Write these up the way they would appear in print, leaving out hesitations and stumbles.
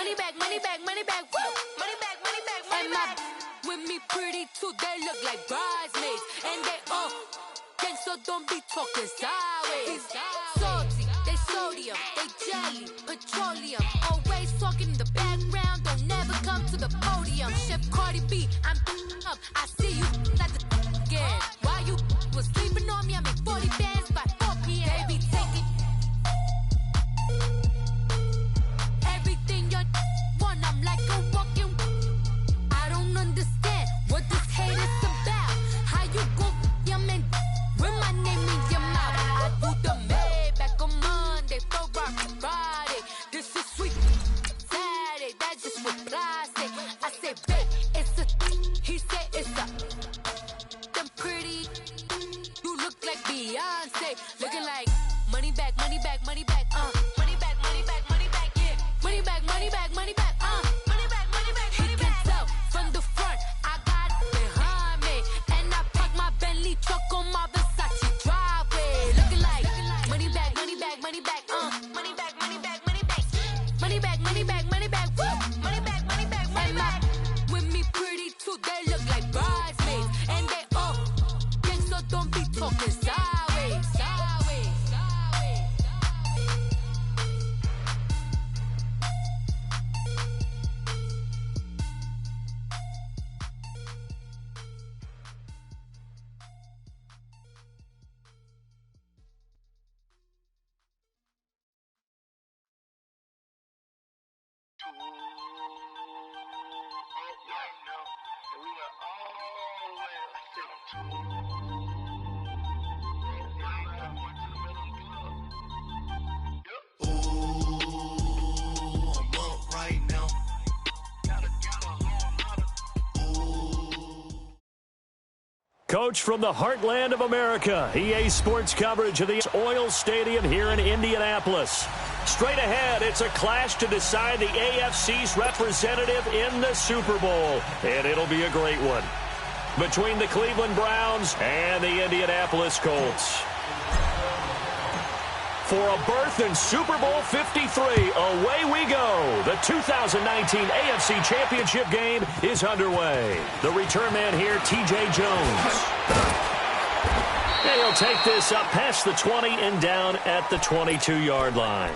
money back, money back, money back, woo! Money back, money back, money back. With me pretty too, they look like bridesmaids. And they all gang, so don't be talking sideways. Salty, they sodium, they jelly, petroleum. Always talking in the background, don't never come to the podium. Chef Cardi B, I'm up, I see you at the again. While you was sleeping on me, I make 40 bands by 4 p.m. Baby, take it. Everything you want, I'm like a walking. I don't understand what this hate is about. How you go your man with my name in your mouth? I do the Maybach on Monday, Ferrari Friday. This is sweet Saturday, that's just what I say. I say, babe, it's a. He said it's a. Them pretty. You look like Beyonce, looking like money back, money back, money back, money back, money back, money back, yeah, money back, money back, money back, money back, money back. He can tell from the front, I got it behind me, and I park my Bentley truck on my Versace driveway, looking like money back, money back, money back, money back, money back, money back, money back, money back, money back, woo, money back, money back, money back. With me pretty too, they look like bridesmaids, and they all gang, so don't be talking sideways, sideways, sideways. Coach from the heartland of America, EA Sports coverage of the Oil Stadium here in Indianapolis. Straight ahead, it's a clash to decide the AFC's representative in the Super Bowl, and it'll be a great one, between the Cleveland Browns and the Indianapolis Colts. For a berth in Super Bowl 53, away we go. The 2019 AFC Championship game is underway. The return man here, TJ Jones. And he'll take this up past the 20 and down at the 22-yard line.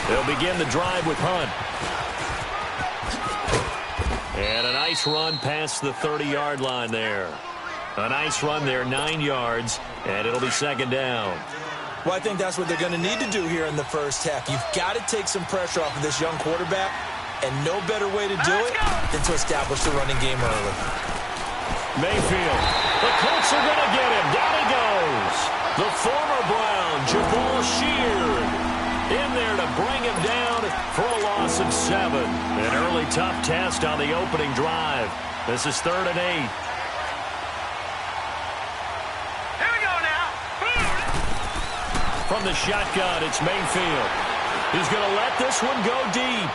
They'll begin the drive with Hunt. And a nice run past the 30-yard line there. A nice run there, 9 yards, and it'll be second down. Well, I think that's what they're going to need to do here in the first half. You've got to take some pressure off of this young quarterback, and no better way to do it than to establish the running game early. Mayfield. The Colts are going to get him. Down he goes. The former Brown, Jabal Sheard, in there to bring him down for a loss of 7. An early tough test on the opening drive. This is 3rd and 8. Here we go now. From the shotgun, it's Mayfield. He's going to let this one go deep.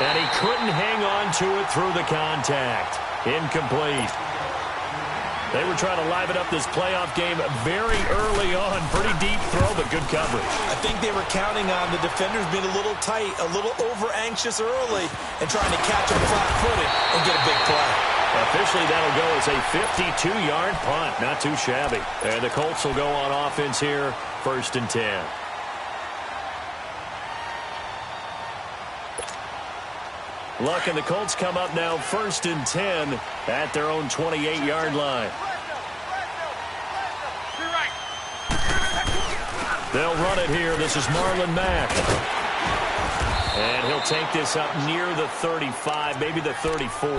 And he couldn't hang on to it through the contact. Incomplete. They were trying to liven up this playoff game very early on. Pretty deep throw, but good coverage. I think they were counting on the defenders being a little tight, a little over-anxious early, and trying to catch them flat-footed and get a big play. Officially, that'll go as a 52-yard punt. Not too shabby. And the Colts will go on offense here, 1st and 10. Luck and the Colts come up now 1st and 10 at their own 28-yard line. They'll run it here. This is Marlon Mack. And he'll take this up near the 35, maybe the 34.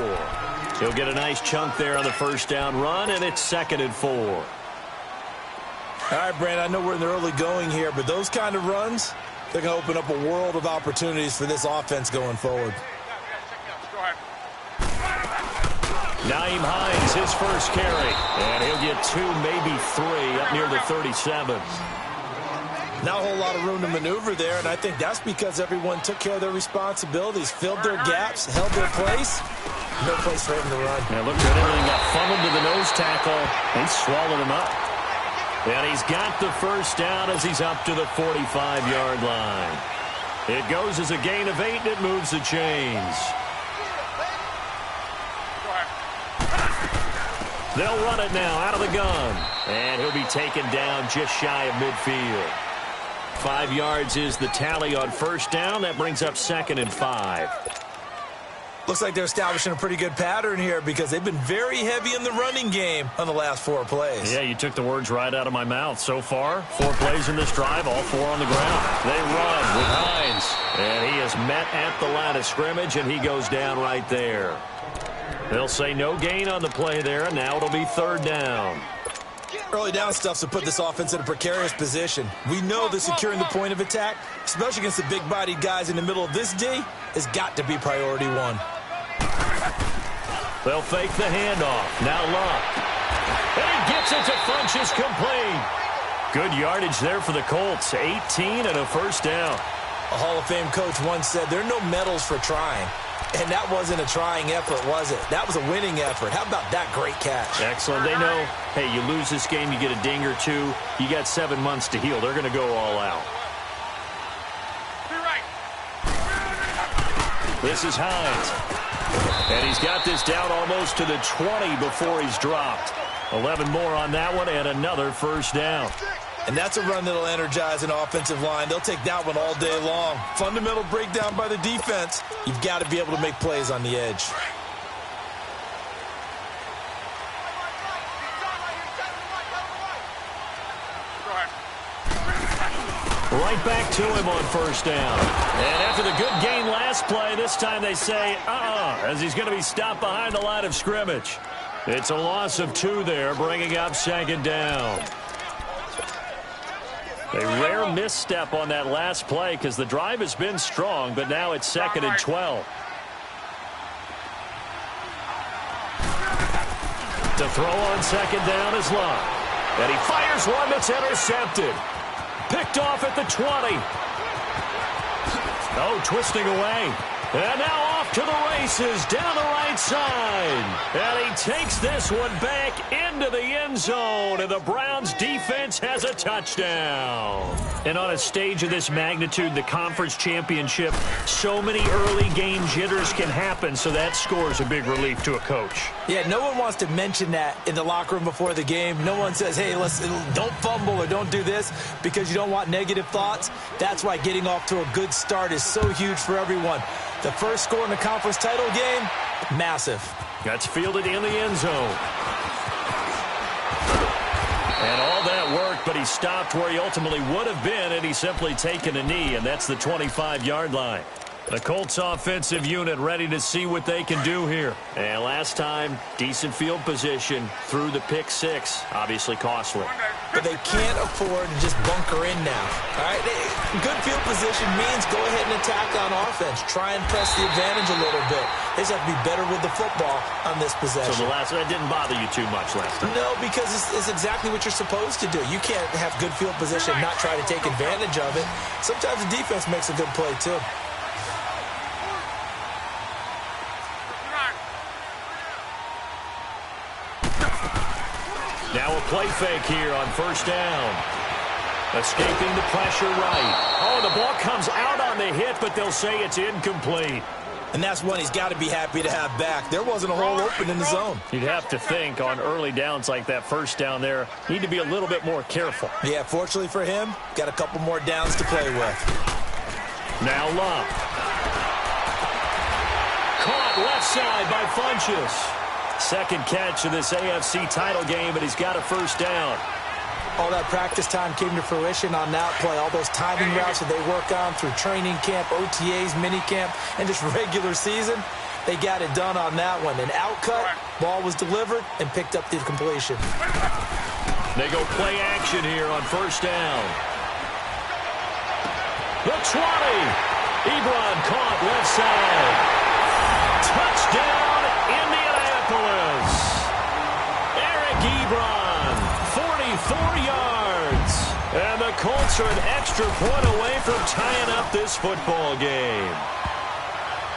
He'll get a nice chunk there on the first down run, and it's 2nd and 4. All right, Brandon, I know we're in the early going here, but those kind of runs, they're going to open up a world of opportunities for this offense going forward. Nyheim Hines, his first carry. And he'll get 2, maybe 3 up near the 37. Not a whole lot of room to maneuver there, and I think that's because everyone took care of their responsibilities, filled their gaps, held their place. No place for him to run. Yeah, look at everything. Got funneled to the nose tackle. He swallowed him up. And he's got the first down as he's up to the 45-yard line. It goes as a gain of 8, and it moves the chains. They'll run it now out of the gun. And he'll be taken down just shy of midfield. 5 yards is the tally on first down. That brings up 2nd and 5. Looks like they're establishing a pretty good pattern here because they've been very heavy in the running game on the last 4 plays. Yeah, you took the words right out of my mouth. So far, 4 plays in this drive, all 4 on the ground. They run with Hines. And he is met at the line of scrimmage, and he goes down right there. They'll say no gain on the play there, and now it'll be 3rd down. Early down stuff to put this offense in a precarious position. We know that securing the point of attack, especially against the big-bodied guys in the middle of this D, has got to be priority 1. They'll fake the handoff. Now Luck. And he gets it to Funchess complete. Good yardage there for the Colts. 18 and a first down. A Hall of Fame coach once said there are no medals for trying. And that wasn't a trying effort, was it? That was a winning effort. How about that great catch? Excellent. They know, hey, you lose this game, you get a ding or 2. You got 7 months to heal. They're going to go all out. This is Hines. And he's got this down almost to the 20 before he's dropped. 11 more on that one and another first down. And that's a run that'll energize an offensive line. They'll take that one all day long. Fundamental breakdown by the defense. You've got to be able to make plays on the edge. Right back to him on first down. And after the good gain last play, this time they say, as he's going to be stopped behind the line of scrimmage. It's a loss of 2 there, bringing up 2nd down. A rare misstep on that last play because the drive has been strong, but now it's 2nd and 12. To throw on 2nd down is Luck. And he fires one that's intercepted. Picked off at the 20. Oh, twisting away. And now off to the races down the right side. And he takes this one back into the end zone. And the Browns defense has a touchdown. And on a stage of this magnitude, the conference championship, so many early game jitters can happen. So that score's a big relief to a coach. Yeah, no one wants to mention that in the locker room before the game. No one says, hey, don't fumble or don't do this because you don't want negative thoughts. That's why getting off to a good start is so huge for everyone. The first score in the conference title game, massive. That's fielded in the end zone. And all that worked, but he stopped where he ultimately would have been, and he's simply taken a knee, and that's the 25-yard line. The Colts offensive unit ready to see what they can do here. And last time, decent field position through the pick 6. Obviously costly. But they can't afford to just bunker in now. All right, good field position means go ahead and attack on offense. Try and press the advantage a little bit. They just have to be better with the football on this possession. So that didn't bother you too much last time? No, because it's exactly what you're supposed to do. You can't have good field position and not try to take advantage of it. Sometimes the defense makes a good play, too. Now a play fake here on first down. Escaping the pressure right. Oh, the ball comes out on the hit, but they'll say it's incomplete. And that's one he's got to be happy to have back. There wasn't a hole open in the zone. You'd have to think on early downs like that first down there, need to be a little bit more careful. Yeah, fortunately for him, got a couple more downs to play with. Now Luck. Caught left side by Funchess. Second catch of this AFC title game, and he's got a first down. All that practice time came to fruition on that play. All those timing routes that they work on through training camp, OTAs, minicamp, and just regular season, they got it done on that one. An outcut, ball was delivered, and picked up the completion. They go play action here on first down. The 20. Ebron caught left side. Touchdown, Indianapolis. yards. And the Colts are an extra point away from tying up this football game.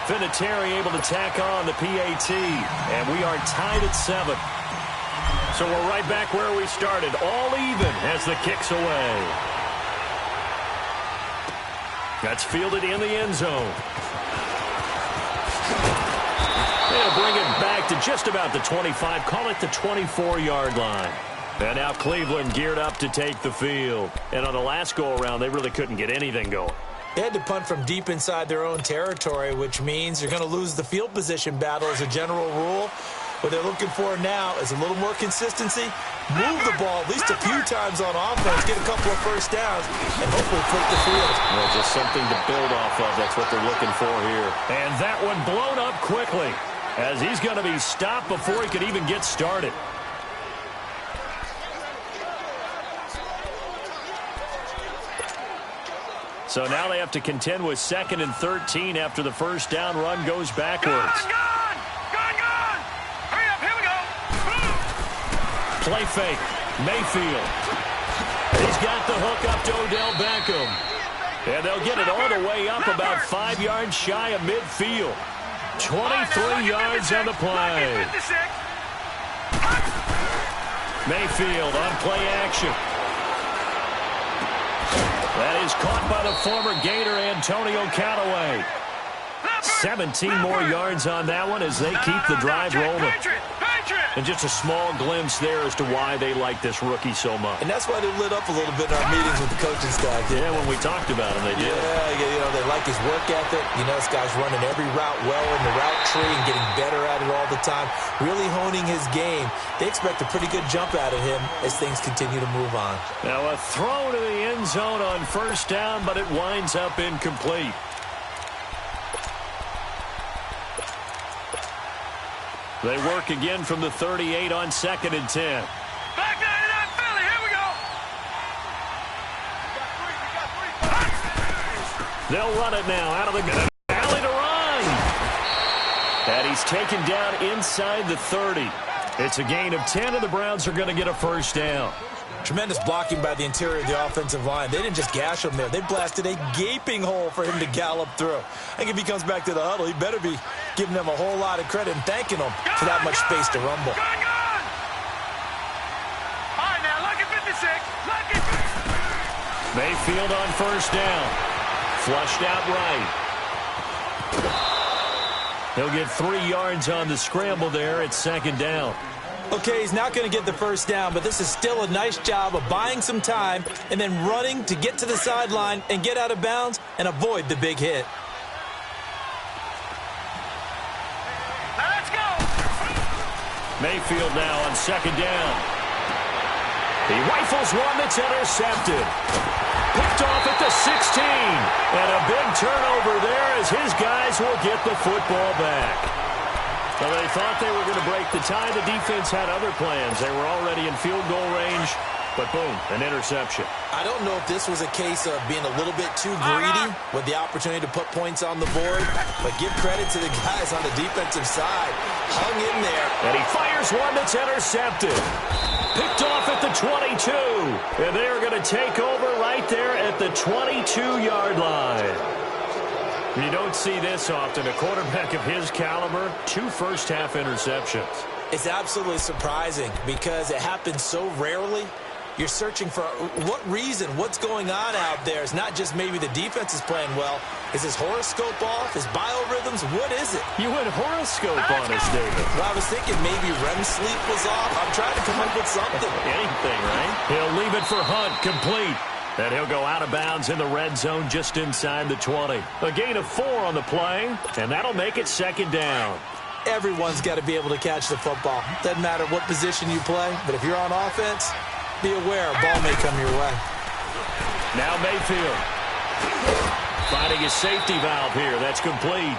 Vinatieri able to tack on the PAT, and we are tied at 7. So we're right back where we started, all even as the kick's away. That's fielded in the end zone. They'll bring it back to just about the 25, call it the 24-yard line. And now Cleveland geared up to take the field. And on the last go-around, they really couldn't get anything going. They had to punt from deep inside their own territory, which means you're going to lose the field position battle as a general rule. What they're looking for now is a little more consistency, move the ball at least a few times on offense, get a couple of first downs, and hopefully flip the field. Well, just something to build off of. That's what they're looking for here. And that one blown up quickly as he's going to be stopped before he could even get started. So now they have to contend with 2nd and 13 after the first down run goes backwards. Gone! Hurry up, here we go! Play fake. Mayfield. He's got the hook up to Odell Beckham. And they'll get it all the way up about 5 yards shy of midfield. 23 yards on the play. Mayfield on play action. That is caught by the former Gator Antonio Callaway. 17 more yards on that one as they keep the drive rolling. And just a small glimpse there as to why they like this rookie so much. And that's why they lit up a little bit in our meetings with the coaching staff. Yeah, when we talked about him, they did. Yeah, you know, they like his work ethic. You know, this guy's running every route well in the route tree and getting better at it all the time, really honing his game. They expect a pretty good jump out of him as things continue to move on. Now a throw to the end zone on first down, but it winds up incomplete. They work again from the 38 on 2nd and 10. Back nine and out, Philly, here we go. They'll run it now out of the alley to run. And he's taken down inside the 30. It's a gain of 10, and the Browns are going to get a first down. Tremendous blocking by the interior of the offensive line. They didn't just gash him there. They blasted a gaping hole for him to gallop through. I think if he comes back to the huddle, he better be giving them a whole lot of credit and thanking them for that much space to rumble. Gone! All right, now, lucky 56. Lucky. Mayfield on first down. Flushed out right. He'll get 3 yards on the scramble there at 2nd down. Okay, he's not going to get the first down, but this is still a nice job of buying some time and then running to get to the sideline and get out of bounds and avoid the big hit. Let's go. Mayfield now on 2nd down. He rifles one that's intercepted. Picked off at the 16. And a big turnover there as his guys will get the football back. Well, they thought they were going to break the tie. The defense had other plans. They were already in field goal range, but boom, an interception. I don't know if this was a case of being a little bit too greedy with the opportunity to put points on the board, but give credit to the guys on the defensive side. Hung in there. And he fires one that's intercepted. Picked off at the 22. And they are going to take over right there at the 22-yard line. You don't see this often. A quarterback of his caliber, 2 first-half interceptions. It's absolutely surprising because it happens so rarely. You're searching for what reason, what's going on out there. It's not just maybe the defense is playing well. Is his horoscope off? His biorhythms? What is it? You went horoscope on us, David. Well, I was thinking maybe REM sleep was off. I'm trying to come up with something. Anything, right? He'll leave it for Hunt, complete. And he'll go out of bounds in the red zone just inside the 20. A gain of 4 on the play, and that'll make it 2nd down. Everyone's got to be able to catch the football. Doesn't matter what position you play, but if you're on offense, be aware a ball may come your way. Now Mayfield finding his safety valve here. That's complete.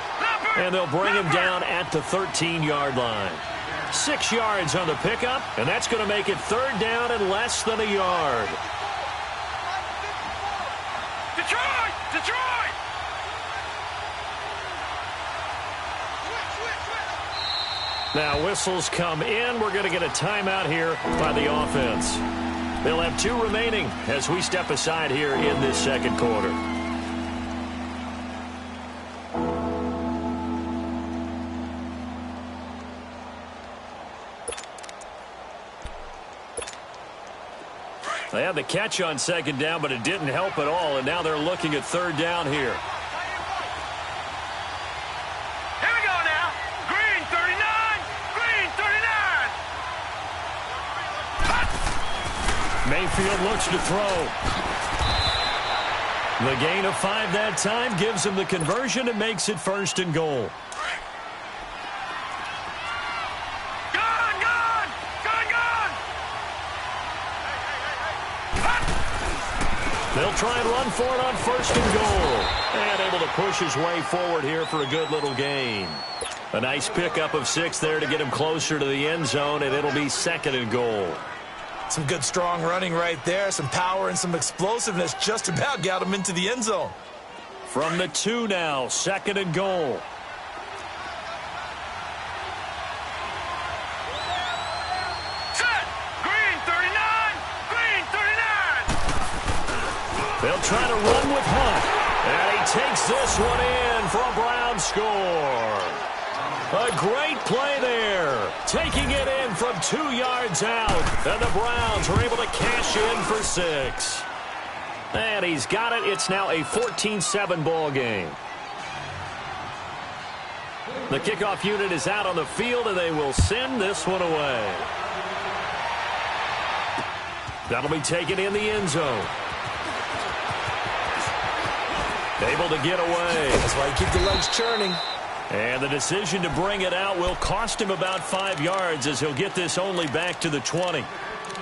And they'll bring him down at the 13-yard line. 6 yards on the pickup, and that's going to make it 3rd down and less than a yard. Detroit! Now whistles come in. We're going to get a timeout here by the offense. They'll have 2 remaining as we step aside here in this second quarter. They had the catch on second down, but it didn't help at all, and now they're looking at third down here. Here we go now. Green 39. Green 39. Mayfield looks to throw. The gain of 5 that time gives him the conversion and makes it first and goal. They'll try and run for it on first and goal. And able to push his way forward here for a good little gain. A nice pickup of 6 there to get him closer to the end zone, and it'll be second and goal. Some good strong running right there. Some power and some explosiveness just about got him into the end zone. From the 2 now, second and goal. They'll try to run with Hunt. And he takes this one in for a Brown score. A great play there. Taking it in from 2 yards out. And the Browns are able to cash in for 6. And he's got it. It's now a 14-7 ball game. The kickoff unit is out on the field, and they will send this one away. That'll be taken in the end zone. Able to get away. That's why you keep the legs churning. And the decision to bring it out will cost him about 5 yards as he'll get this only back to the 20.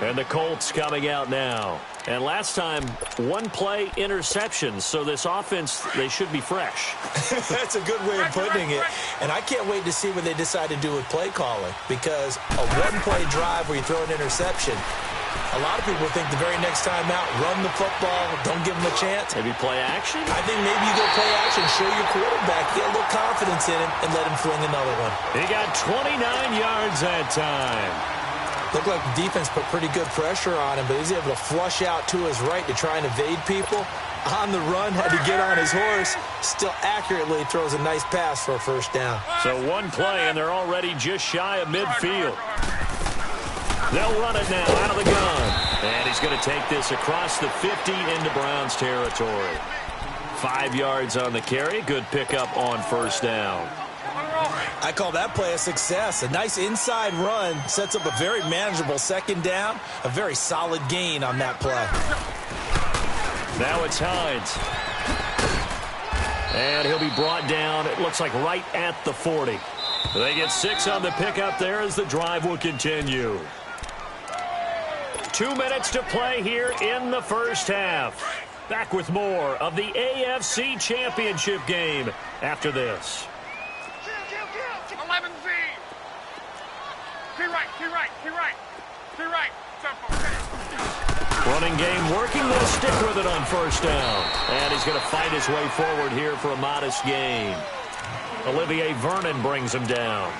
And the Colts coming out now. And last time, 1-play interceptions. So this offense, they should be fresh. That's a good way of putting it. And I can't wait to see what they decide to do with play calling. Because a 1-play drive where you throw an interception, a lot of people think the very next time out, run the football, don't give them a chance. Maybe play action? I think maybe you go play action, show your quarterback, get a little confidence in him, and let him fling another one. He got 29 yards that time. Looked like the defense put pretty good pressure on him, but he's able to flush out to his right to try and evade people. On the run, had to get on his horse. Still accurately throws a nice pass for a first down. So 1 play, and they're already just shy of midfield. They'll run it now out of the gun. And he's going to take this across the 50 into Browns territory. 5 yards on the carry. Good pickup on first down. I call that play a success. A nice inside run sets up a very manageable second down. A very solid gain on that play. Now it's Hines. And he'll be brought down, it looks like right at the 40. They get 6 on the pickup there as the drive will continue. 2 minutes to play here in the first half. Back with more of the AFC Championship game after this. 11Z. To right, to right, to right, to right. Running game working. They'll stick with it on first down. And he's going to fight his way forward here for a modest gain. Olivier Vernon brings him down.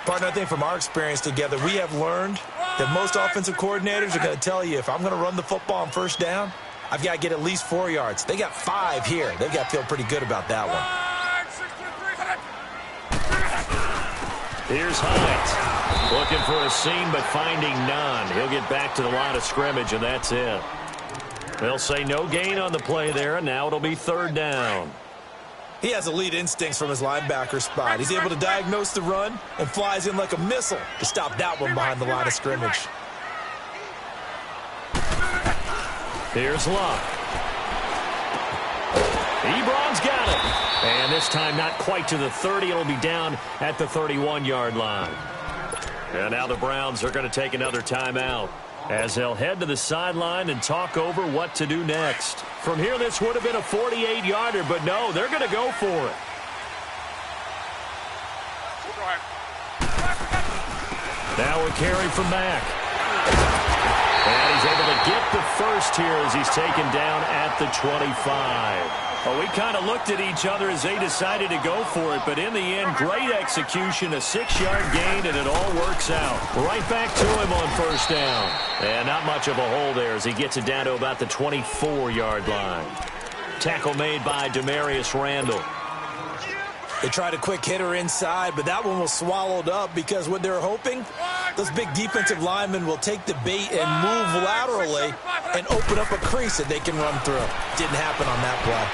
Partner, I think from our experience together, we have learned that most offensive coordinators are going to tell you, if I'm going to run the football on first down, I've got to get at least 4 yards. They got 5 here. They've got to feel pretty good about that one. Here's Hines. Looking for a seam, but finding none. He'll get back to the line of scrimmage, and that's it. They'll say no gain on the play there, and now it'll be third down. He has elite instincts from his linebacker spot. He's able to diagnose the run and flies in like a missile to stop that one behind the line of scrimmage. Here's Locke. Ebron's got it. And this time not quite to the 30. It'll be down at the 31-yard line. And now the Browns are going to take another timeout as they'll head to the sideline and talk over what to do next. From here, this would have been a 48-yarder, but no, they're going to go for it. Now a carry from Mack. And he's able to get the first here as he's taken down at the 25. Well, we kind of looked at each other as they decided to go for it, but in the end, great execution, a 6-yard gain, and it all works out. Right back to him on first down. And not much of a hole there as he gets it down to about the 24-yard line. Tackle made by Demarius Randall. They tried a quick hitter inside, but that one was swallowed up because what they're hoping, those big defensive linemen will take the bait and move laterally and open up a crease that they can run through. Didn't happen on that play.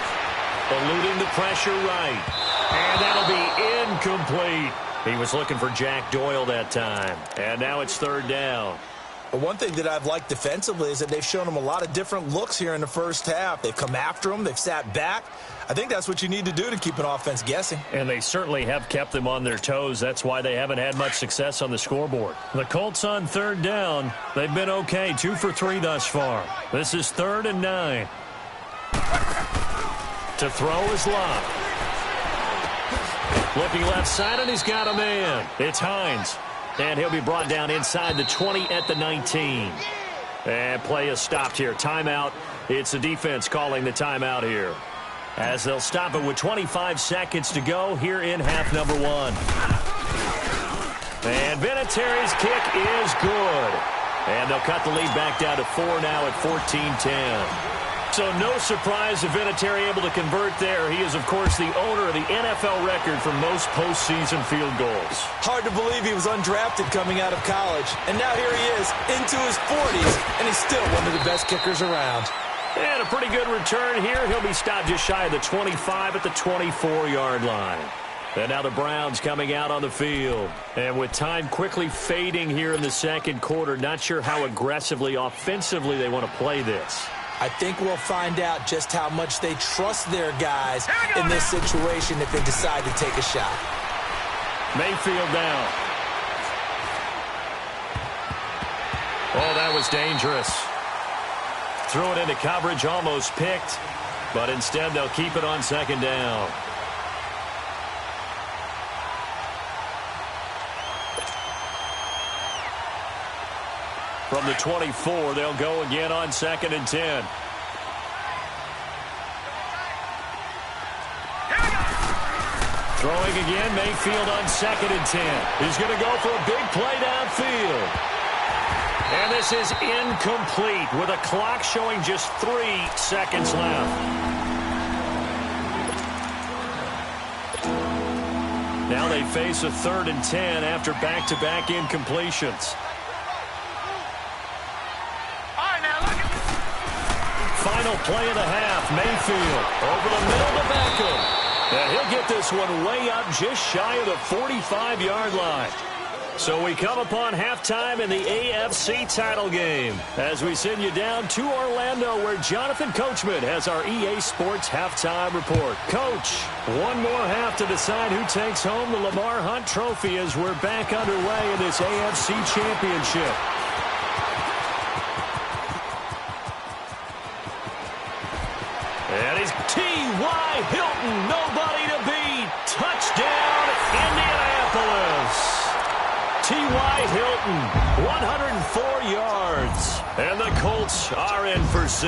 Eluding the pressure right. And that'll be incomplete. He was looking for Jack Doyle that time. And now it's third down. But one thing that I've liked defensively is that they've shown him a lot of different looks here in the first half. They've come after him. They've sat back. I think that's what you need to do to keep an offense guessing. And they certainly have kept them on their toes. That's why they haven't had much success on the scoreboard. The Colts on third down. They've been okay. 2 for 3 thus far. This is 3rd and 9. To throw is Locke. Looking left side, and he's got a man. It's Hines. And he'll be brought down inside the 20 at the 19. And play is stopped here. Timeout. It's the defense calling the timeout here, as they'll stop it with 25 seconds to go here in half number 1. And Vinatieri's kick is good. And they'll cut the lead back down to 4 now at 14-10. So no surprise if Vinatieri able to convert there. He is, of course, the owner of the NFL record for most postseason field goals. Hard to believe he was undrafted coming out of college. And now here he is into his 40s, and he's still one of the best kickers around. And a pretty good return here. He'll be stopped just shy of the 25 at the 24-yard line. And now the Browns coming out on the field. And with time quickly fading here in the second quarter, not sure how aggressively, offensively they want to play this. I think we'll find out just how much they trust their guys in this situation if they decide to take a shot. Mayfield down. Oh, that was dangerous. Threw it into coverage, almost picked, but instead they'll keep it on second down. From the 24, they'll go again on 2nd and 10. Throwing again, Mayfield on 2nd and 10. He's going to go for a big play downfield. And this is incomplete with a clock showing just 3 seconds left. Now they face a 3rd and 10 after back-to-back incompletions. Final play of the half, Mayfield over the middle to Beckham. And he'll get this one way up just shy of the 45-yard line. So we come upon halftime in the AFC title game as we send you down to Orlando, where Jonathan Coachman has our EA Sports halftime report. Coach, one more half to decide who takes home the Lamar Hunt Trophy as we're back underway in this AFC Championship. And he's T.Y. Hilton, nobody to beat. Touchdown, Indianapolis. T.Y. Hilton, 104 yards. And the Colts are in for 6.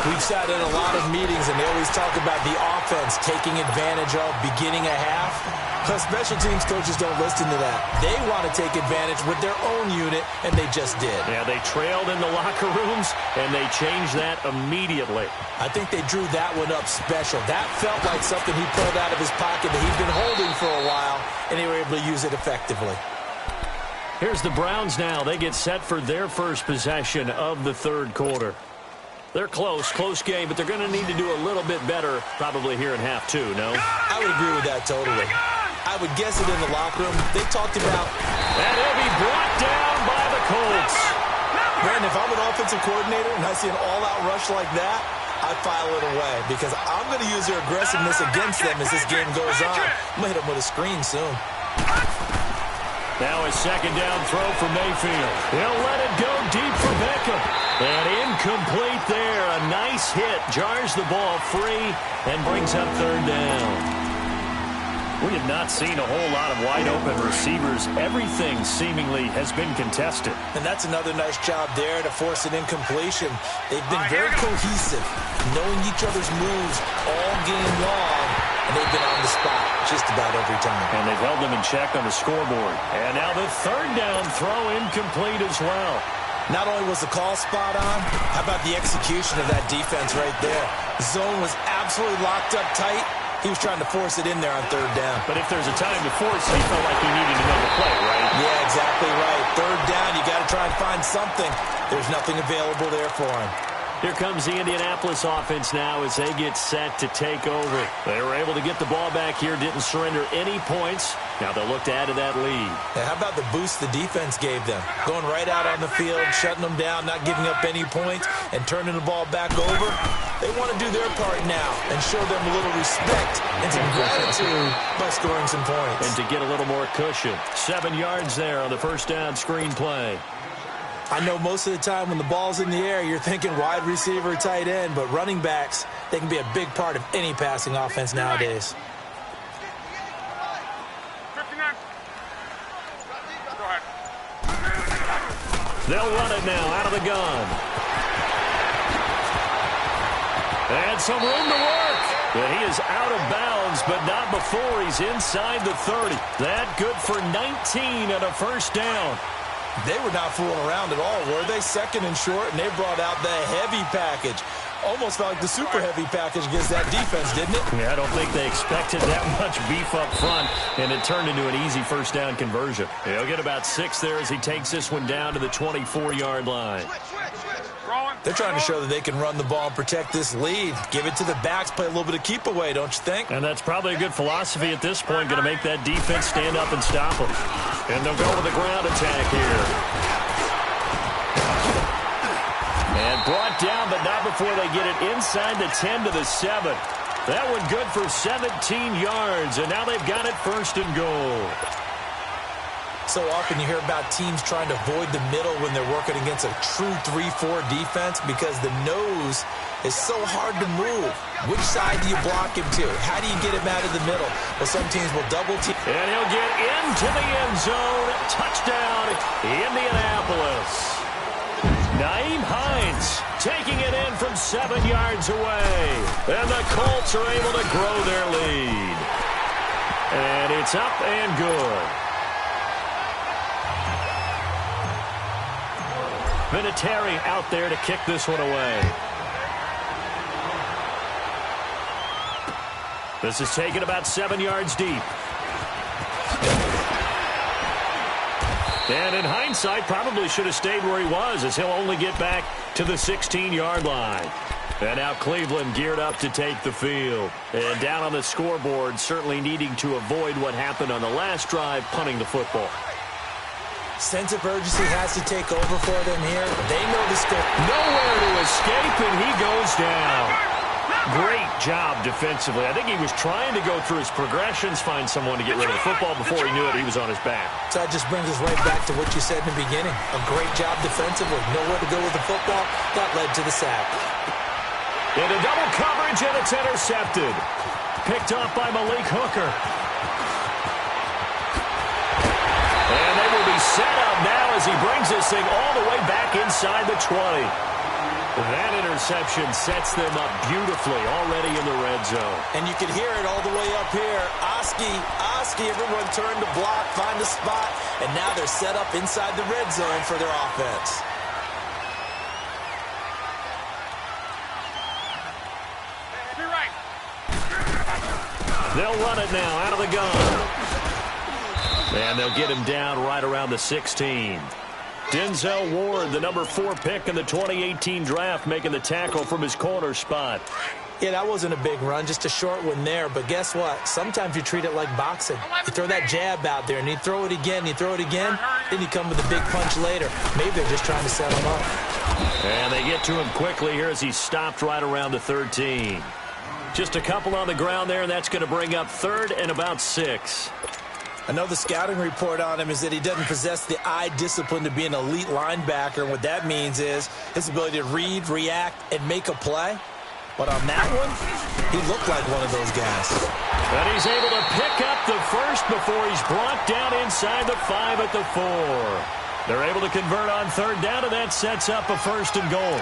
We've sat in a lot of meetings, and they always talk about the offense taking advantage of beginning a half. Because special teams coaches don't listen to that. They want to take advantage with their own unit, and they just did. Yeah, they trailed in the locker rooms, and they changed that immediately. I think they drew that one up special. That felt like something he pulled out of his pocket that he'd been holding for a while, and they were able to use it effectively. Here's the Browns now. They get set for their first possession of the third quarter. They're close game, but they're going to need to do a little bit better probably here in half 2, no? I would agree with that totally. I would guess it in the locker room. They talked about... And he'll be brought down by the Colts. Man, if I'm an offensive coordinator and I see an all-out rush like that, I file it away because I'm going to use their aggressiveness against them as this game goes on. I'm going to hit them with a screen soon. Now a second down throw for Mayfield. He'll let it go deep for Beckham. And incomplete there. A nice hit. Jars the ball free and brings up third down. We have not seen a whole lot of wide-open receivers. Everything seemingly has been contested. And that's another nice job there to force an incompletion. They've been very cohesive, knowing each other's moves all game long, and they've been on the spot just about every time. And they've held them in check on the scoreboard. And now the third down throw incomplete as well. Not only was the call spot on, how about the execution of that defense right there? The zone was absolutely locked up tight. He was trying to force it in there on third down. But if there's a time to force, he felt like he needed another play, right? Yeah, exactly right. Third down, you got to try and find something. There's nothing available there for him. Here comes the Indianapolis offense now as they get set to take over. They were able to get the ball back here, didn't surrender any points. Now they'll look to add to that lead. Yeah, how about the boost the defense gave them? Going right out on the field, shutting them down, not giving up any points, and turning the ball back over. They want to do their part now and show them a little respect and some gratitude by scoring some points. And to get a little more cushion. 7 yards there on the first down screen play. I know most of the time when the ball's in the air, you're thinking wide receiver, tight end, but running backs, they can be a big part of any passing offense nowadays. 59. Go ahead. They'll run it now out of the gun. And some room to work. But he is out of bounds, but not before he's inside the 30. That good for 19 and a first down. They were not fooling around at all, were they? Second and short, and they brought out the heavy package. Almost felt like the super heavy package against that defense, didn't it? Yeah, I don't think they expected that much beef up front, and it turned into an easy first down conversion. He'll get about 6 there as he takes this one down to the 24-yard line. They're trying to show that they can run the ball and protect this lead. Give it to the backs, play a little bit of keep away, don't you think? And that's probably a good philosophy at this point, going to make that defense stand up and stop them. And they'll go with a ground attack here. And brought down, but not before they get it inside the 10 to the 7. That one good for 17 yards, and now they've got it first and goal. So often you hear about teams trying to avoid the middle when they're working against a true 3-4 defense because the nose is so hard to move. Which side do you block him to? How do you get him out of the middle? Well, some teams will double team. And he'll get into the end zone. Touchdown, Indianapolis. Naeem Hines taking it in from 7 yards away. And the Colts are able to grow their lead. And it's up and good. Vinatieri out there to kick this one away. This is taken about 7 yards deep. And in hindsight, probably should have stayed where he was as he'll only get back to the 16-yard line. And now Cleveland geared up to take the field. And down on the scoreboard, certainly needing to avoid what happened on the last drive, punting the football. Sense of urgency has to take over for them here. They know the score. Nowhere to escape, and he goes down. Great job defensively. I think he was trying to go through his progressions, find someone to get rid of the football. Before he knew it, he was on his back. So that just brings us right back to what you said in the beginning. A great job defensively. Nowhere to go with the football. That led to the sack. Into double coverage, and it's intercepted. Picked off by Malik Hooker. And they will be set up now as he brings this thing all the way back inside the 20. That interception sets them up beautifully already in the red zone. And you can hear it all the way up here. Oski, everyone turned to block, find a spot, and now they're set up inside the red zone for their offense. You're right. They'll run it now out of the gun. And they'll get him down right around the 16. Denzel Ward, the number 4 pick in the 2018 draft, making the tackle from his corner spot. Yeah, that wasn't a big run, just a short one there. But guess what? Sometimes you treat it like boxing. You throw that jab out there, and you throw it again, then you come with a big punch later. Maybe they're just trying to set him up. And they get to him quickly here as he's stopped right around the 13. Just a couple on the ground there, and that's going to bring up 3rd and about 6. I know the scouting report on him is that he doesn't possess the eye discipline to be an elite linebacker. And what that means is his ability to read, react, and make a play. But on that one, he looked like one of those guys. And he's able to pick up the first before he's brought down inside the 5 at the 4. They're able to convert on third down, and that sets up a 1st and goal.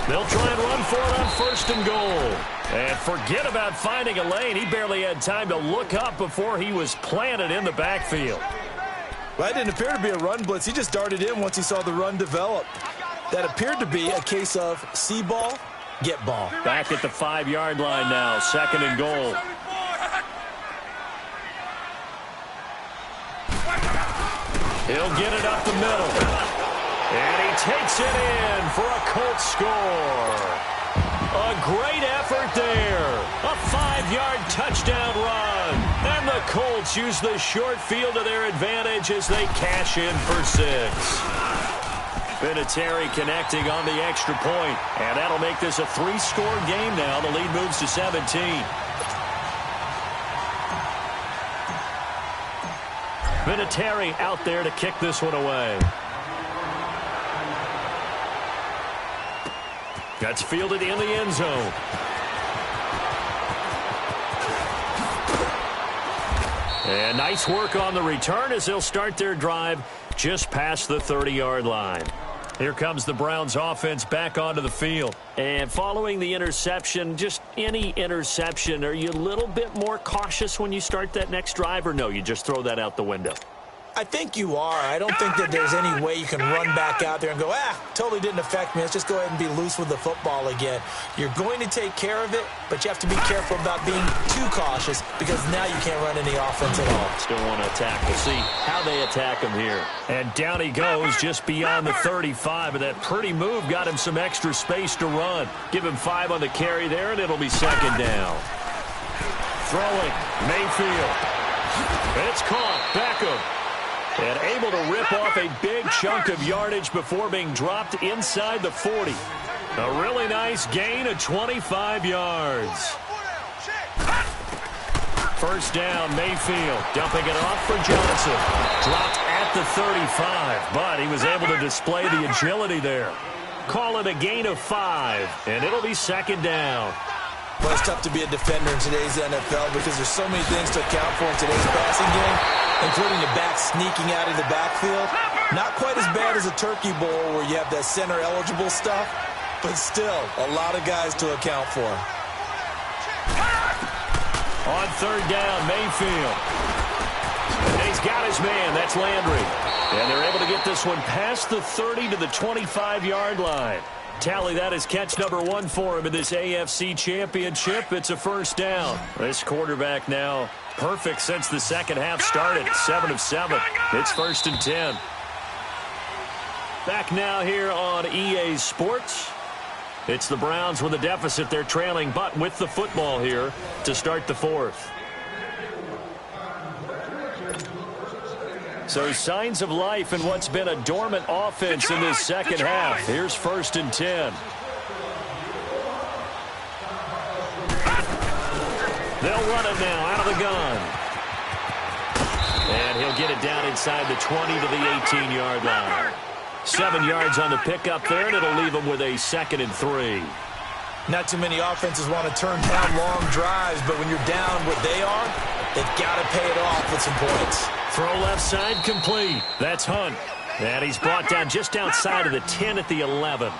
They'll try and run for it on 1st and goal. And forget about finding a lane. He barely had time to look up before he was planted in the backfield. Well, that didn't appear to be a run blitz. He just darted in once he saw the run develop. That appeared to be a case of see ball, get ball. Back at the 5-yard line now, 2nd and goal. He'll get it up the middle. And he takes it in for a Colts score. A great effort there. A 5-yard touchdown run. And the Colts use the short field to their advantage as they cash in for 6. Vinatieri connecting on the extra point. And that'll make this a 3-score game now. The lead moves to 17. Vinatieri out there to kick this one away. That's fielded in the end zone. And nice work on the return as they'll start their drive just past the 30-yard line. Here comes the Browns offense back onto the field. And following the interception, just any interception, are you a little bit more cautious when you start that next drive, or no, you just throw that out the window? I think you are. I don't think that there's any way you can run back out there and go, totally didn't affect me. Let's just go ahead and be loose with the football again. You're going to take care of it, but you have to be careful about being too cautious because now you can't run any offense at all. Still want to attack. We'll see how they attack him here. And down he goes just beyond the 35, and that pretty move got him some extra space to run. Give him 5 on the carry there, and it'll be 2nd down. Throwing, Mayfield. It's caught, Beckham. And able to rip off a big chunk of yardage before being dropped inside the 40. A really nice gain of 25 yards. 1st down, Mayfield. Dumping it off for Johnson. Dropped at the 35, but he was able to display the agility there. Call it a gain of 5, and it'll be 2nd down. Well, it's tough to be a defender in today's NFL because there's so many things to account for in today's passing game, including the back sneaking out of the backfield. Not quite as bad as a turkey bowl where you have that center-eligible stuff, but still a lot of guys to account for. On 3rd down, Mayfield. And he's got his man. That's Landry. And they're able to get this one past the 30 to the 25-yard line. Tally, that is catch number 1 for him in this AFC Championship. It's a 1st down. This quarterback now perfect since the second half started. 7 of 7. It's 1st and 10. Back now here on EA Sports. It's the Browns with a deficit. They're trailing, but with the football here to start the 4th. So signs of life in what's been a dormant offense in this second half. Here's 1st and 10. They'll run it now out of the gun. And he'll get it down inside the 20 to the 18-yard line. 7 yards on the pickup there, and it'll leave them with a 2nd and 3. Not too many offenses want to turn down long drives, but when you're down what they are, they've got to pay it off with some points. Throw left side complete. That's Hunt. And he's brought down just outside of the 10 at the 11.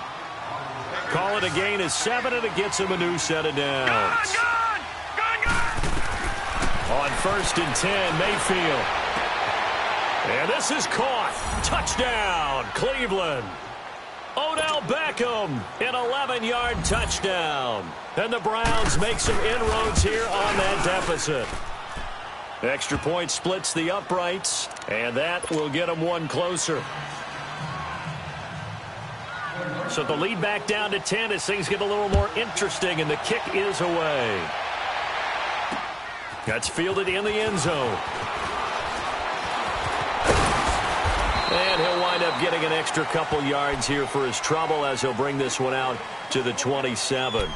Call it a gain of 7, and it gets him a new set of downs. On 1st and 10, Mayfield. And this is caught. Touchdown, Cleveland. Odell Beckham, an 11-yard touchdown. And the Browns make some inroads here on that deficit. Extra point splits the uprights, and that will get them 1 closer. So the lead back down to 10 as things get a little more interesting, and the kick is away. That's fielded in the end zone. And he'll wind up getting an extra couple yards here for his trouble as he'll bring this one out to the 27.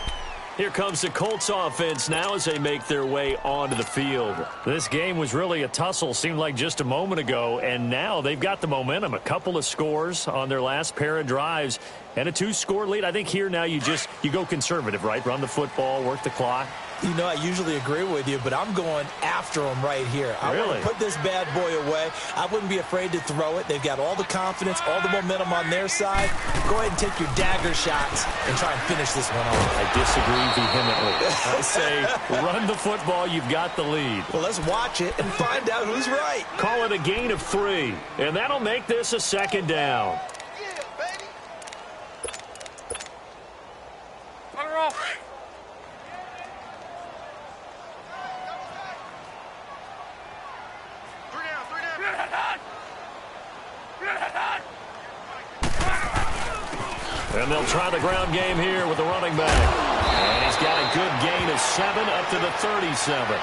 Here comes the Colts offense now as they make their way onto the field. This game was really a tussle, seemed like just a moment ago, and now they've got the momentum. A couple of scores on their last pair of drives and a 2-score lead. I think here now you go conservative, right? Run the football, work the clock. You know, I usually agree with you, but I'm going after them right here. I want to put this bad boy away. I wouldn't be afraid to throw it. They've got all the confidence, all the momentum on their side. Go ahead and take your dagger shots and try and finish this one off. I disagree vehemently. I say run the football. You've got the lead. Well, let's watch it and find out who's right. Call it a gain of 3, and that'll make this a 2nd down. And they'll try the ground game here with the running back. And he's got a good gain of 7 up to the 37.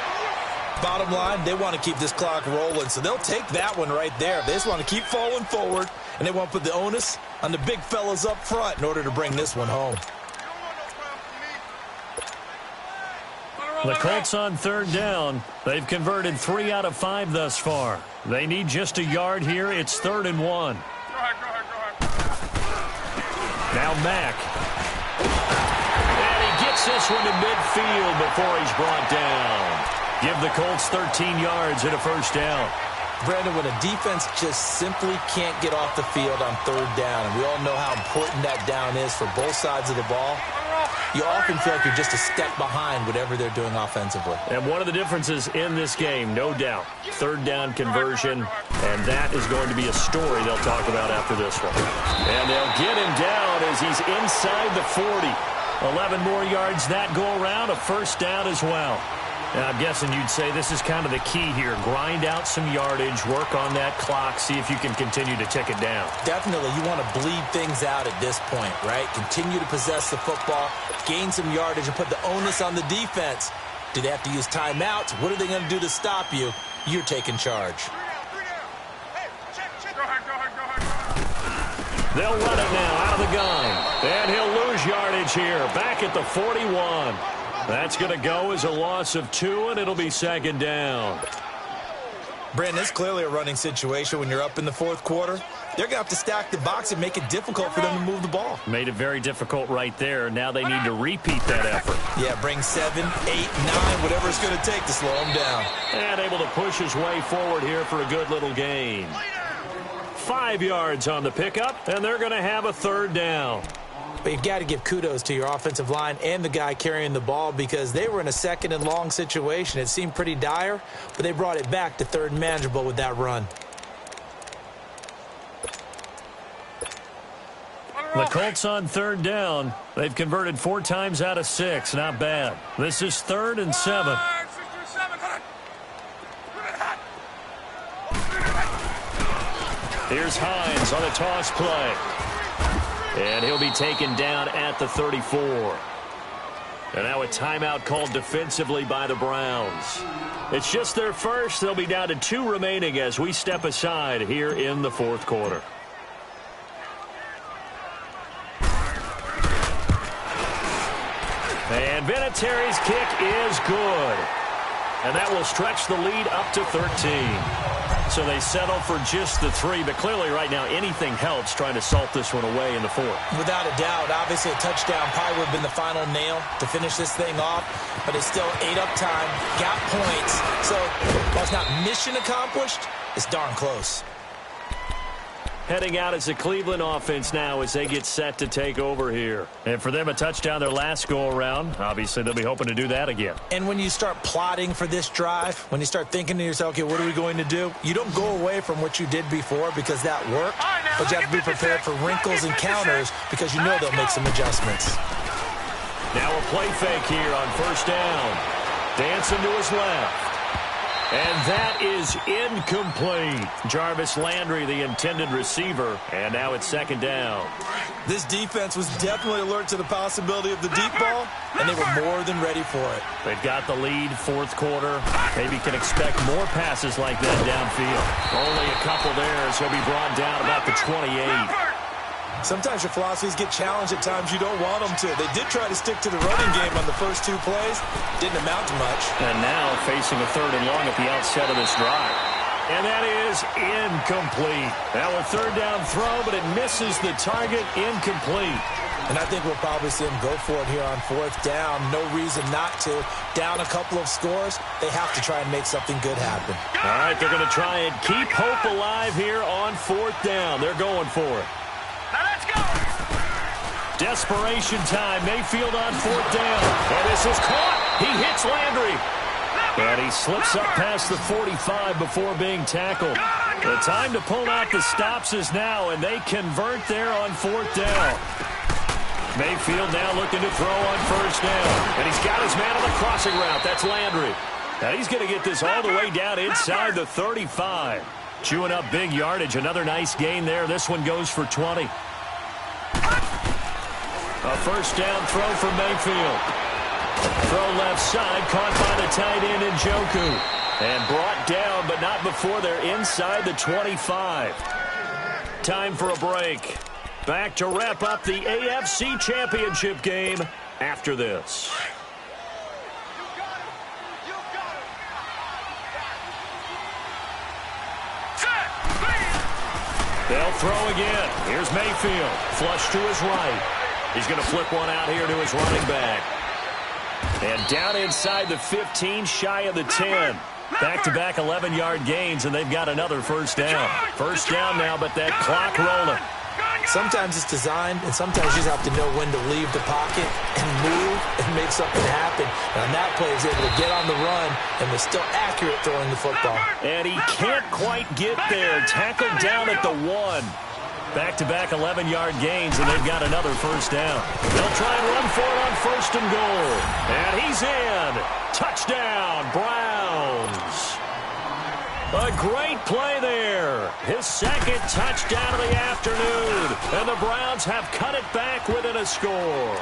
Bottom line, they want to keep this clock rolling, so they'll take that one right there. They just want to keep falling forward, and they want to put the onus on the big fellas up front in order to bring this one home. The Colts on 3rd down. They've converted 3 out of 5 thus far. They need just a yard here. It's 3rd and 1. Now Mack. And he gets this one to midfield before he's brought down. Give the Colts 13 yards and a 1st down. Brandon, when a defense just simply can't get off the field on 3rd down, and we all know how important that down is for both sides of the ball, you often feel like you're just a step behind whatever they're doing offensively. And one of the differences in this game, no doubt, 3rd down conversion, and that is going to be a story they'll talk about after this one. And they'll get him down as he's inside the 40. 11 more yards that go around, a 1st down as well. And I'm guessing you'd say this is kind of the key here. Grind out some yardage, work on that clock, see if you can continue to tick it down. Definitely. You want to bleed things out at this point, right? Continue to possess the football, gain some yardage, and put the onus on the defense. Do they have to use timeouts? What are they going to do to stop you? You're taking charge. They'll run it now out of the gun. And he'll lose yardage here, back at the 41. That's going to go as a loss of 2, and it'll be 2nd down. Brandon, it's clearly a running situation when you're up in the 4th quarter. They're going to have to stack the box and make it difficult for them to move the ball. Made it very difficult right there. Now they need to repeat that effort. Yeah, bring 7, 8, 9, whatever it's going to take to slow him down. And able to push his way forward here for a good little gain. 5 yards on the pickup, and they're going to have a 3rd down. But you've got to give kudos to your offensive line and the guy carrying the ball because they were in a 2nd and long situation. It seemed pretty dire, but they brought it back to 3rd and manageable with that run. The Colts on 3rd down. They've converted 4 times out of 6. Not bad. This is 3rd and 7. Here's Hines on a toss play. And he'll be taken down at the 34. And now a timeout called defensively by the Browns. It's just their first. They'll be down to 2 remaining as we step aside here in the 4th quarter. And Vinatieri's kick is good. And that will stretch the lead up to 13. So they settle for just the 3, but clearly right now anything helps trying to salt this one away in the 4th. Without a doubt, obviously a touchdown probably would have been the final nail to finish this thing off, but it's still ate up time, got points, so while it's not mission accomplished, it's darn close. Heading out as the Cleveland offense now as they get set to take over here. And for them, a touchdown their last go-around. Obviously, they'll be hoping to do that again. And when you start plotting for this drive, when you start thinking to yourself, okay, what are we going to do? You don't go away from what you did before because that worked, but you have to be prepared for wrinkles and counters because you know they'll make some adjustments. Now a play fake here on 1st down. Dancing to his left. And that is incomplete. Jarvis Landry, the intended receiver, and now it's 2nd down. This defense was definitely alert to the possibility of the deep ball, and they were more than ready for it. They've got the lead, 4th quarter. Maybe can expect more passes like that downfield. Only a couple there, so he'll be brought down about the 28. Sometimes your philosophies get challenged at times you don't want them to. They did try to stick to the running game on the first 2 plays. Didn't amount to much. And now facing a 3rd and long at the outset of this drive. And that is incomplete. Now a 3rd down throw, but it misses the target. Incomplete. And I think we'll probably see him go for it here on 4th down. No reason not to. Down a couple of scores, they have to try and make something good happen. All right, they're going to try and keep hope alive here on 4th down. They're going for it. Now let's go. Desperation time. Mayfield on 4th down. And this is caught. He hits Landry. And he slips up past the 45 before being tackled. The time to pull out the stops is now, and they convert there on 4th down. Mayfield now looking to throw on 1st down. And he's got his man on the crossing route. That's Landry. Now he's going to get this all the way down inside the 35. Chewing up big yardage. Another nice gain there. This one goes for 20. A 1st down throw for Mayfield. Throw left side, caught by the tight end Njoku. And brought down, but not before they're inside the 25. Time for a break. Back to wrap up the AFC Championship game after this. They'll throw again. Here's Mayfield. Flush to his right. He's going to flip one out here to his running back. And down inside the 15, shy of the 10. Back-to-back 11-yard gains, and they've got another 1st down. 1st down now, but that clock rolling. Sometimes it's designed, and sometimes you just have to know when to leave the pocket and move and make something happen. And on that play, he's able to get on the run and was still accurate throwing the football. And he can't quite get there. Tackled down at the 1. Back-to-back 11-yard gains, and they've got another 1st down. They'll try and run for it on 1st and goal. And he's in. Touchdown, Browns. A great play there. His 2nd touchdown of the afternoon. And the Browns have cut it back within a score.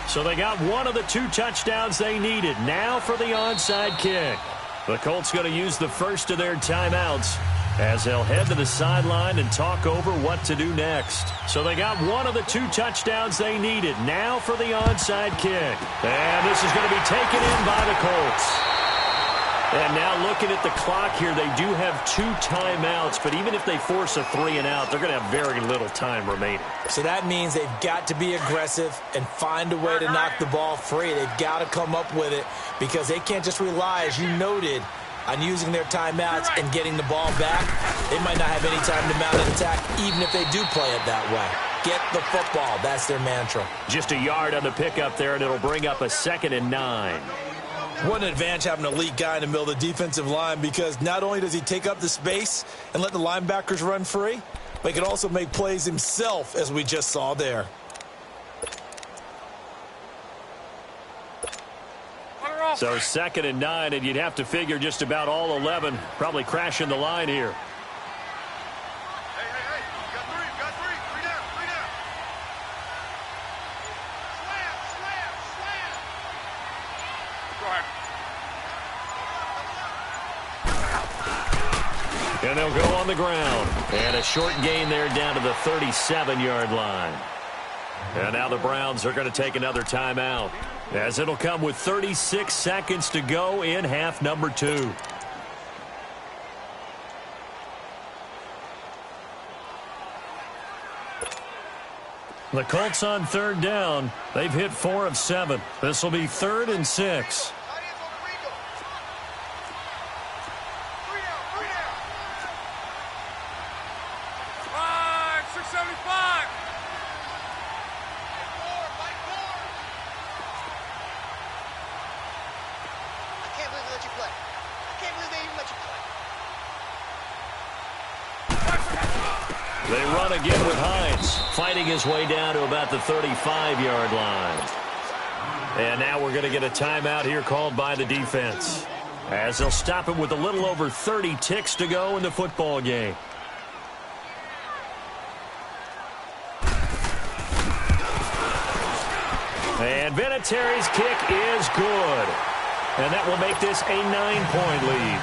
So they got one of the 2 touchdowns they needed. Now for the onside kick. The Colts going to use the first of their timeouts as they'll head to the sideline and talk over what to do next. So they got one of the 2 touchdowns they needed. Now for the onside kick. And this is going to be taken in by the Colts. And now looking at the clock here, they do have 2 timeouts, but even if they force a 3 and out, they're going to have very little time remaining. So that means they've got to be aggressive and find a way to knock the ball free. They've got to come up with it because they can't just rely, as you noted, on using their timeouts and getting the ball back. They might not have any time to mount an attack, even if they do play it that way. Get the football. That's their mantra. Just a yard on the pickup there, and it'll bring up a 2nd and 9. What an advantage having an elite guy in the middle of the defensive line, because not only does he take up the space and let the linebackers run free, but he can also make plays himself, as we just saw there. So 2nd and 9, and you'd have to figure just about all 11 probably crashing the line here. Hey, you got 3, you got 3. 3 down, 3 down. Slam. Go ahead. And they'll go on the ground. And a short gain there down to the 37-yard line. And now the Browns are going to take another timeout, as it'll come with 36 seconds to go in half number 2. The Colts on 3rd down. They've hit 4 of 7. This will be 3rd and 6. 675. They run again with Hines, fighting his way down to about the 35-yard line. And now we're going to get a timeout here called by the defense, as they'll stop it with a little over 30 ticks to go in the football game. And Vinatieri's kick is good. And that will make this a 9-point lead.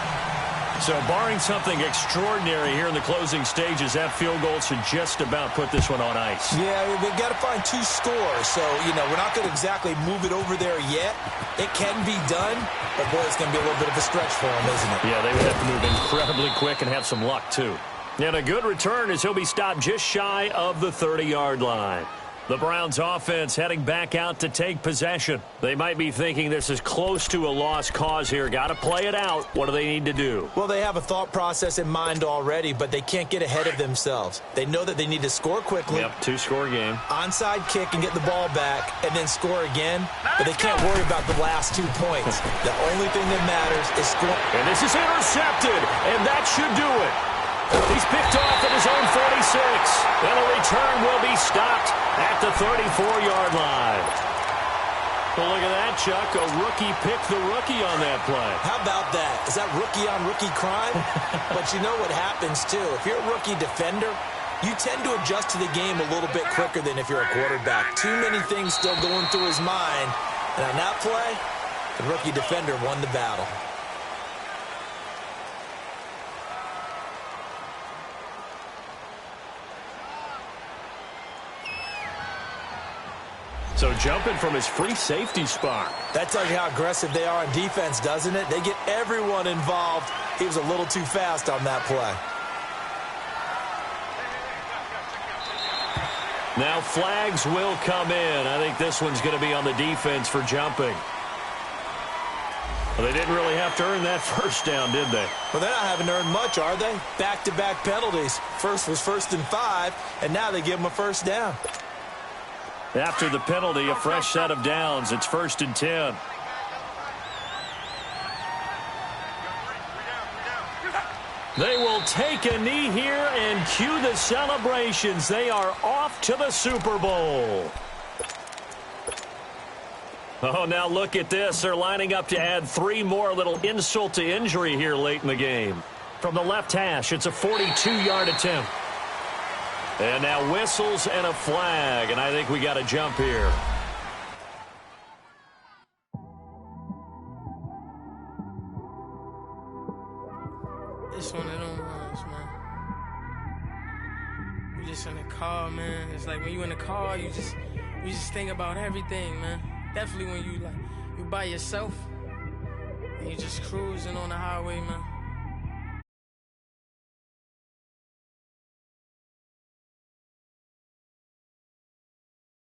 So barring something extraordinary here in the closing stages, that field goal should just about put this one on ice. Yeah, we've got to find 2 scores. So, we're not going to exactly move it over there yet. It can be done, but, boy, it's going to be a little bit of a stretch for them, isn't it? Yeah, they would have to move incredibly quick and have some luck, too. And a good return as he'll be stopped just shy of the 30-yard line. The Browns offense heading back out to take possession. They might be thinking this is close to a lost cause here. Got to play it out. What do they need to do? Well, they have a thought process in mind already, but they can't get ahead of themselves. They know that they need to score quickly. Yep, 2-score game. Onside kick and get the ball back and then score again, but they can't worry about the last 2 points. The only thing that matters is scoring. And this is intercepted, and that should do it. He's picked off at his own 46, and the return will be stopped at the 34-yard line. Well, look at that, Chuck. A rookie picked the rookie on that play. How about that? Is that rookie-on-rookie crime? But you know what happens, too. If you're a rookie defender, you tend to adjust to the game a little bit quicker than if you're a quarterback. Too many things still going through his mind. And on that play, the rookie defender won the battle. So jumping from his free safety spot. That tells you how aggressive they are on defense, doesn't it? They get everyone involved. He was a little too fast on that play. Now flags will come in. I think this one's going to be on the defense for jumping. Well, they didn't really have to earn that first down, did they? Well, they're not having to earn much, are they? Back-to-back penalties. First was 1st and 5, and now they give them a first down. After the penalty, a fresh set of downs. It's 1st and 10. They will take a knee here and cue the celebrations. They are off to the Super Bowl. Oh, now look at this. They're lining up to add 3 more. Little insult to injury here late in the game. From the left hash, it's a 42-yard attempt. And now whistles and a flag, and I think we got a jump here. It's one of them ones, man. You just in the car, man. It's like when you in the car, you just think about everything, man. Definitely when you by yourself and you just cruising on the highway, man.